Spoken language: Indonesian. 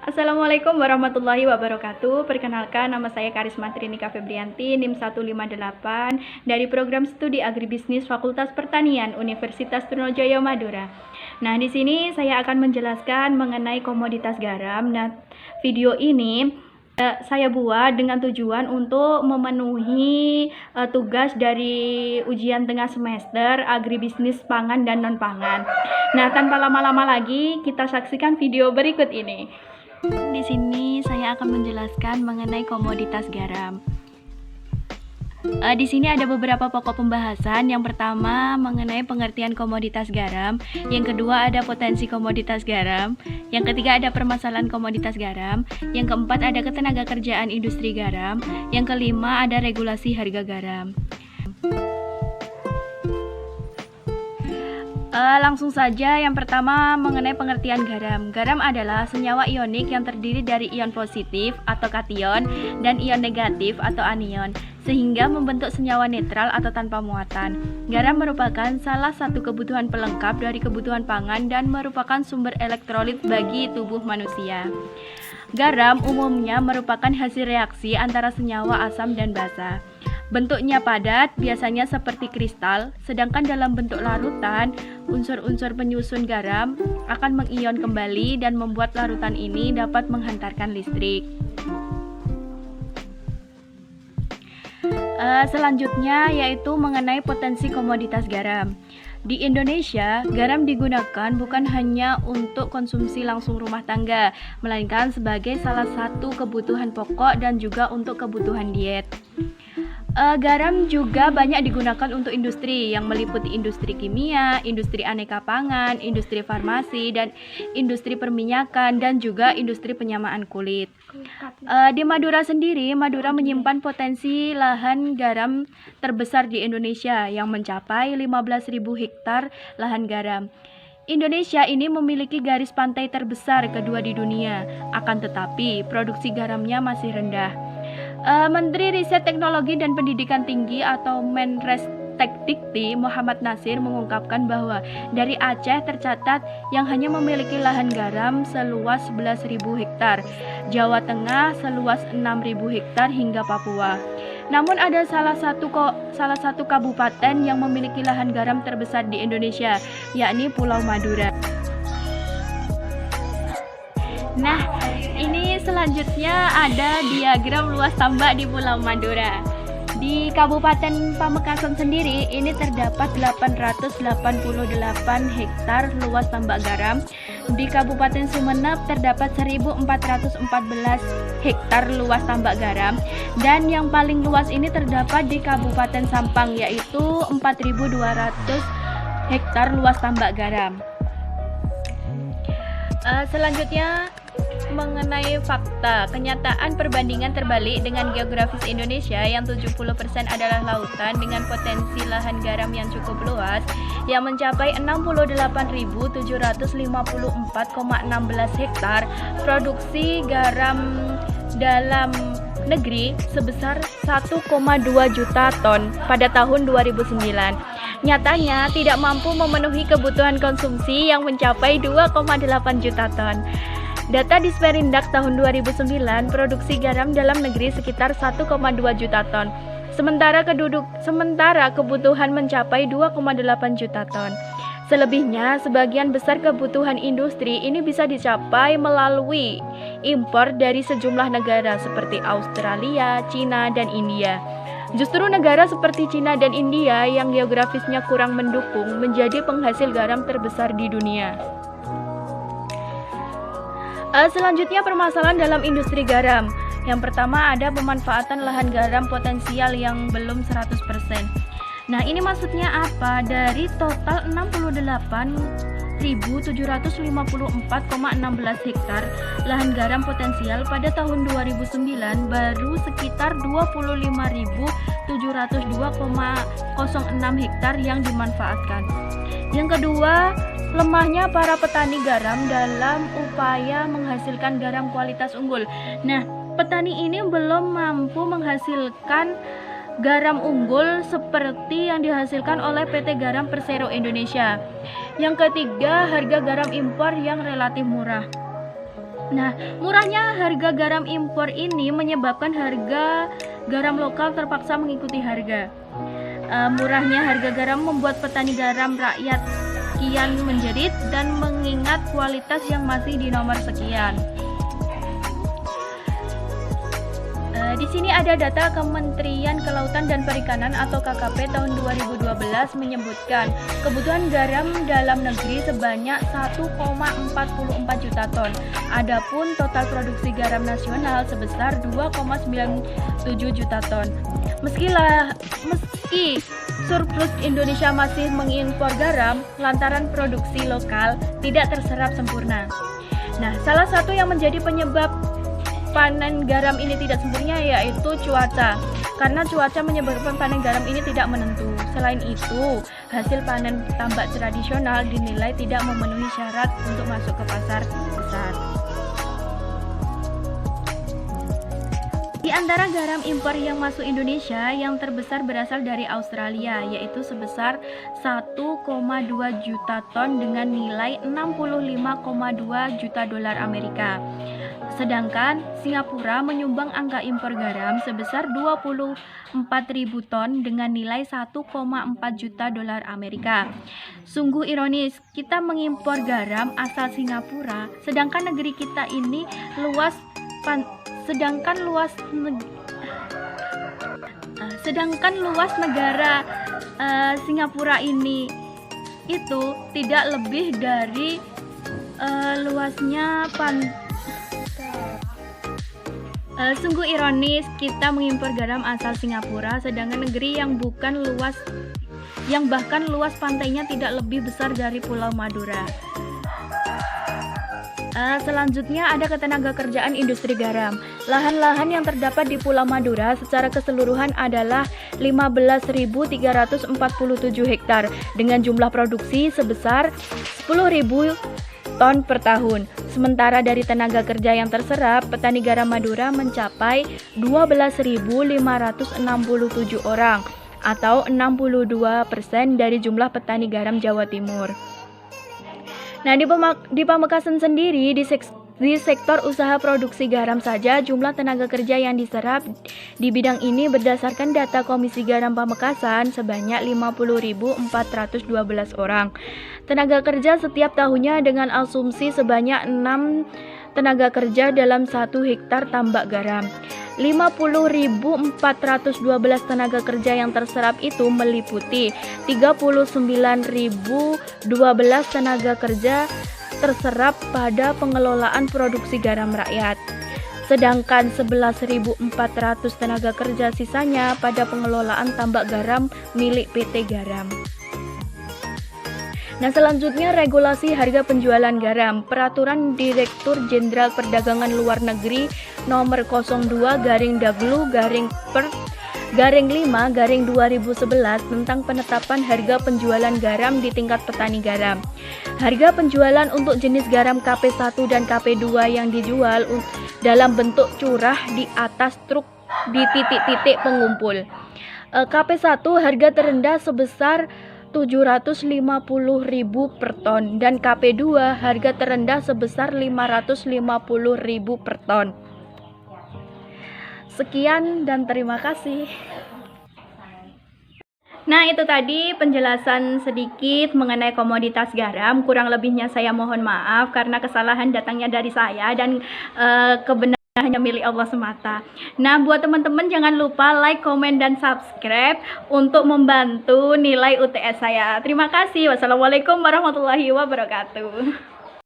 Assalamualaikum warahmatullahi wabarakatuh. Perkenalkan, nama saya Karisma Trinika Febrianti, NIM 158 dari Program Studi Agribisnis Fakultas Pertanian Universitas Trunojaya Madura. Nah, di sini saya akan menjelaskan mengenai komoditas garam. Nah, video ini saya buat dengan tujuan untuk memenuhi tugas dari ujian tengah semester agribisnis pangan dan non-pangan. Nah, tanpa lama-lama lagi, kita saksikan video berikut ini. Di sini saya akan menjelaskan mengenai komoditas garam. Di sini ada beberapa pokok pembahasan. Yang pertama mengenai pengertian komoditas garam, yang kedua ada potensi komoditas garam, yang ketiga ada permasalahan komoditas garam, yang keempat ada ketenagakerjaan industri garam, yang kelima ada regulasi harga garam. Langsung saja, yang pertama mengenai pengertian garam. Garam adalah senyawa ionik yang terdiri dari ion positif atau kation dan ion negatif atau anion, sehingga membentuk senyawa netral atau tanpa muatan. Garam merupakan salah satu kebutuhan pelengkap dari kebutuhan pangan dan merupakan sumber elektrolit bagi tubuh manusia. Garam umumnya merupakan hasil reaksi antara senyawa asam dan basa. Bentuknya padat, biasanya seperti kristal, sedangkan dalam bentuk larutan, unsur-unsur penyusun garam akan mengion kembali dan membuat larutan ini dapat menghantarkan listrik. Selanjutnya yaitu mengenai potensi komoditas garam. Di Indonesia, garam digunakan bukan hanya untuk konsumsi langsung rumah tangga, melainkan sebagai salah satu kebutuhan pokok dan juga untuk kebutuhan diet. Garam juga banyak digunakan untuk industri yang meliputi industri kimia, industri aneka pangan, industri farmasi, dan industri perminyakan, dan juga industri penyamaan kulit. Di Madura sendiri, Madura menyimpan potensi lahan garam terbesar di Indonesia yang mencapai 15.000 hektar lahan garam. Indonesia ini memiliki garis pantai terbesar kedua di dunia, akan tetapi produksi garamnya masih rendah. Menteri Riset Teknologi dan Pendidikan Tinggi atau Menristekdikti Muhammad Nasir mengungkapkan bahwa dari Aceh tercatat yang hanya memiliki lahan garam seluas 11.000 hektar, Jawa Tengah seluas 6.000 hektar hingga Papua. Namun ada salah satu kabupaten yang memiliki lahan garam terbesar di Indonesia, yakni Pulau Madura. Nah, ini selanjutnya ada diagram luas tambak di Pulau Madura. Di Kabupaten Pamekasan sendiri ini terdapat 888 hektar luas tambak garam. Di Kabupaten Sumeneb terdapat 1.414 hektar luas tambak garam, dan yang paling luas ini terdapat di Kabupaten Sampang, yaitu 4.200 hektar luas tambak garam. Selanjutnya mengenai fakta, kenyataan perbandingan terbalik dengan geografis Indonesia yang 70% adalah lautan dengan potensi lahan garam yang cukup luas yang mencapai 68.754,16 hektar. Produksi garam dalam negeri sebesar 1,2 juta ton pada tahun 2009. Nyatanya tidak mampu memenuhi kebutuhan konsumsi yang mencapai 2,8 juta ton. Data di Sperindak tahun 2009, produksi garam dalam negeri sekitar 1,2 juta ton, sementara kebutuhan mencapai 2,8 juta ton. Selebihnya, sebagian besar kebutuhan industri ini bisa dicapai melalui impor dari sejumlah negara seperti Australia, Cina, dan India. Justru negara seperti Cina dan India yang geografisnya kurang mendukung menjadi penghasil garam terbesar di dunia. Selanjutnya permasalahan dalam industri garam. Yang pertama ada pemanfaatan lahan garam potensial yang belum 100%. Nah, ini maksudnya apa? Dari total 68.754,16 hektar lahan garam potensial pada tahun 2009 baru sekitar 25.702,06 hektar yang dimanfaatkan. Yang kedua, lemahnya para petani garam dalam upaya menghasilkan garam kualitas unggul. Nah, petani ini belum mampu menghasilkan garam unggul seperti yang dihasilkan oleh PT Garam Persero Indonesia. Yang ketiga, harga garam impor yang relatif murah. Nah, murahnya harga garam impor ini menyebabkan harga garam lokal terpaksa mengikuti harga. Murahnya harga garam membuat petani garam rakyat kian menjerit dan mengingat kualitas yang masih di nomor sekian. Di sini ada data Kementerian Kelautan dan Perikanan atau KKP tahun 2012 menyebutkan kebutuhan garam dalam negeri sebanyak 1,44 juta ton. Adapun total produksi garam nasional sebesar 2,97 juta ton. Meski surplus Indonesia masih mengimpor garam lantaran produksi lokal tidak terserap sempurna. Nah, salah satu yang menjadi penyebab panen garam ini tidak sempurna yaitu cuaca, karena cuaca menyebabkan panen garam ini tidak menentu. Selain itu, hasil panen tambak tradisional dinilai tidak memenuhi syarat untuk masuk ke pasar besar. Di antara garam impor yang masuk Indonesia, yang terbesar berasal dari Australia, yaitu sebesar 1,2 juta ton dengan nilai 65,2 juta dolar Amerika. Sedangkan Singapura menyumbang angka impor garam sebesar 24.000 ton dengan nilai 1,4 juta dolar Amerika. Sungguh ironis, kita mengimpor garam asal Singapura, sedangkan negeri kita ini luas negara Singapura ini itu tidak lebih dari luasnya sungguh ironis, kita mengimpor garam asal Singapura, sedangkan negeri yang bahkan luas pantainya tidak lebih besar dari Pulau Madura. Selanjutnya ada ketenaga kerjaan industri garam. Lahan-lahan yang terdapat di Pulau Madura secara keseluruhan adalah 15.347 hektar dengan jumlah produksi sebesar 10.000 ton per tahun. Sementara dari tenaga kerja yang terserap, petani garam Madura mencapai 12.567 orang atau 62% dari jumlah petani garam Jawa Timur. Nah, di Pamekasan sendiri, di sektor usaha produksi garam saja, jumlah tenaga kerja yang diserap di bidang ini berdasarkan data Komisi Garam Pamekasan sebanyak 50.412 orang. Tenaga kerja setiap tahunnya dengan asumsi sebanyak 6 tenaga kerja dalam 1 hektar tambak garam. 50.412 tenaga kerja yang terserap itu meliputi 39.012 tenaga kerja terserap pada pengelolaan produksi garam rakyat, sedangkan 11.400 tenaga kerja sisanya pada pengelolaan tambak garam milik PT Garam. Nah, selanjutnya regulasi harga penjualan garam. Peraturan Direktur Jenderal Perdagangan Luar Negeri nomor 02/Daglu/Per/5/2011 tentang penetapan harga penjualan garam di tingkat petani garam. Harga penjualan untuk jenis garam KP1 dan KP2 yang dijual dalam bentuk curah di atas truk di titik-titik pengumpul. KP1 harga terendah sebesar 750.000 per ton dan KP2 harga terendah sebesar 550.000 per ton. Sekian dan terima kasih. Nah, itu tadi penjelasan sedikit mengenai komoditas garam. Kurang lebihnya saya mohon maaf karena kesalahan datangnya dari saya dan kebenaran hanya milik Allah semata. Nah, buat teman-teman jangan lupa like, komen, dan subscribe untuk membantu nilai UTS saya. Terima kasih. Wassalamualaikum warahmatullahi wabarakatuh.